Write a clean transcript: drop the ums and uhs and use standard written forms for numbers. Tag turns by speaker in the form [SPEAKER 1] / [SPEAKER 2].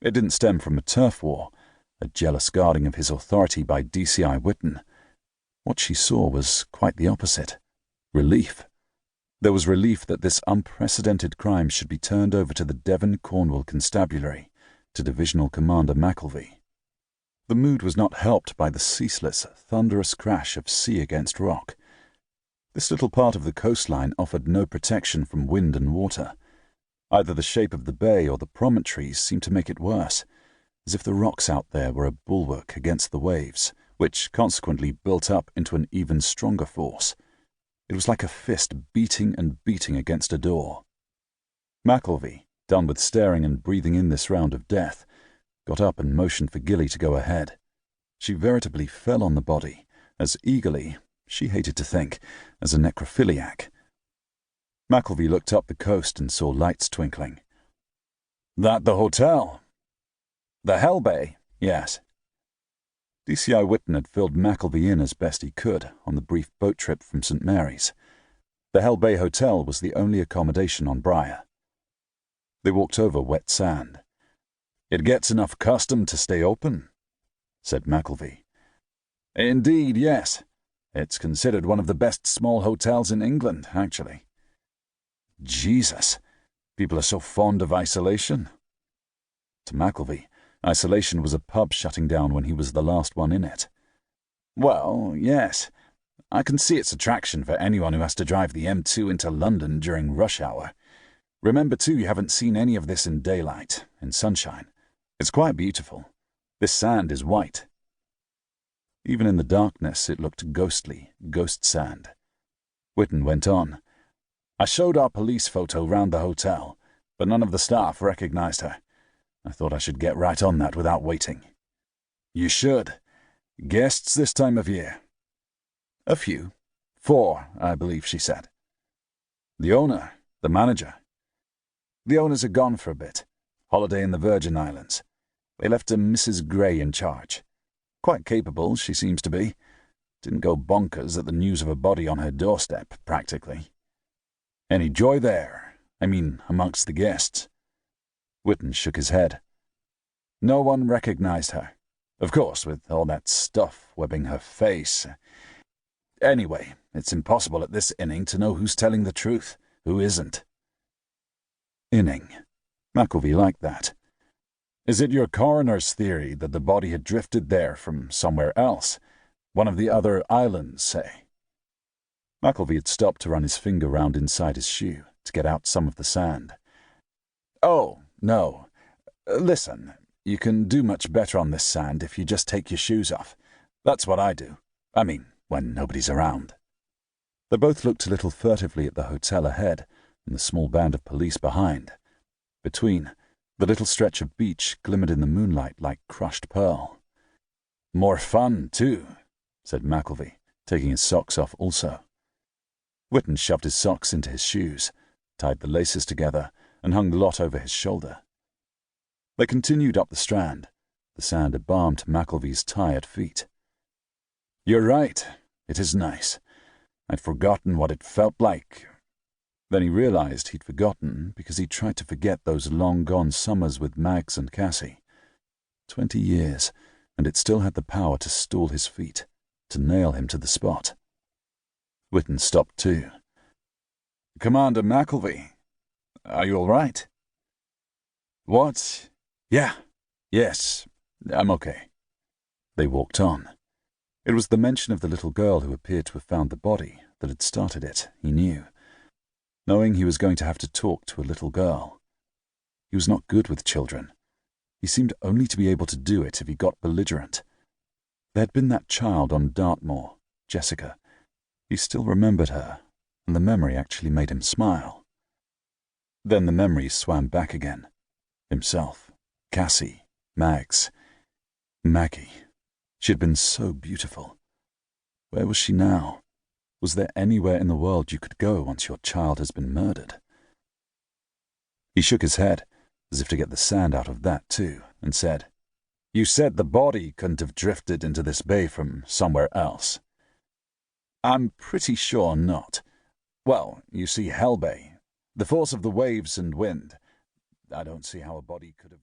[SPEAKER 1] It didn't stem from a turf war, a jealous guarding of his authority by DCI Whitten. What she saw was quite the opposite. Relief. There was relief that this unprecedented crime should be turned over to the Devon-Cornwall Constabulary, to Divisional Commander Macalvie. The mood was not helped by the ceaseless, thunderous crash of sea against rock. This little part of the coastline offered no protection from wind and water. Either the shape of the bay or the promontories seemed to make it worse, as if the rocks out there were a bulwark against the waves, which consequently built up into an even stronger force. It was like a fist beating and beating against a door. Macalvie, done with staring and breathing in this round of death, got up and motioned for Gilly to go ahead. She veritably fell on the body, as eagerly, she hated to think, as a necrophiliac. Macalvie looked up the coast and saw lights twinkling. "That the hotel?" "The Hell Bay, yes." DCI Whitten had filled Macalvie in as best he could on the brief boat trip from St. Mary's. The Hell Bay Hotel was the only accommodation on Briar. They walked over wet sand. "It gets enough custom to stay open," said Macalvie. "Indeed, yes. It's considered one of the best small hotels in England, actually." Jesus, people are so fond of isolation. To Macalvie, isolation was a pub shutting down when he was the last one in it. "Well, yes. I can see its attraction for anyone who has to drive the M2 into London during rush hour. Remember, too, you haven't seen any of this in daylight, in sunshine. It's quite beautiful. This sand is white." Even in the darkness, it looked ghostly, ghost sand. Whitten went on. "I showed our police photo round the hotel, but none of the staff recognized her. I thought I should get right on that without waiting." "You should. Guests this time of year?" "A few. 4, I believe she said." "The owner, the manager?" "The owners are gone for a bit. Holiday in the Virgin Islands. They left a Mrs. Gray in charge. Quite capable, she seems to be. Didn't go bonkers at the news of a body on her doorstep, practically." "Any joy there? I mean, amongst the guests?" Whitten shook his head. "No one recognized her. Of course, with all that stuff webbing her face. Anyway, it's impossible at this inning to know who's telling the truth, who isn't." Inning. Macalvie liked that. "Is it your coroner's theory that the body had drifted there from somewhere else? One of the other islands, say?" Macalvie had stopped to run his finger round inside his shoe to get out some of the sand. "Oh, no. Listen, you can do much better on this sand if you just take your shoes off. That's what I do. I mean, when nobody's around." They both looked a little furtively at the hotel ahead and the small band of police behind. Between, the little stretch of beach glimmered in the moonlight like crushed pearl. "More fun, too," said Macalvie, taking his socks off also. Whitten shoved his socks into his shoes, tied the laces together, and hung the lot over his shoulder. They continued up the strand, the sand a balm to Macalvie's tired feet. "You're right. It is nice. I'd forgotten what it felt like." Then he realized he'd forgotten because he'd tried to forget those long-gone summers with Mags and Cassie. 20 years, and it still had the power to stall his feet, to nail him to the spot. Whitten stopped too. "Commander Macalvie, are you all right?" "What? Yes, I'm okay." They walked on. It was the mention of the little girl who appeared to have found the body that had started it, he knew. Knowing he was going to have to talk to a little girl. He was not good with children. He seemed only to be able to do it if he got belligerent. There had been that child on Dartmoor, Jessica. He still remembered her, and the memory actually made him smile. Then the memories swam back again. Himself, Cassie, Mags, Maggie. She had been so beautiful. Where was she now? Was there anywhere in the world you could go once your child has been murdered? He shook his head, as if to get the sand out of that too, and said, "You said the body couldn't have drifted into this bay from somewhere else." "I'm pretty sure not. Well, you see, Hell Bay, the force of the waves and wind. I don't see how a body could have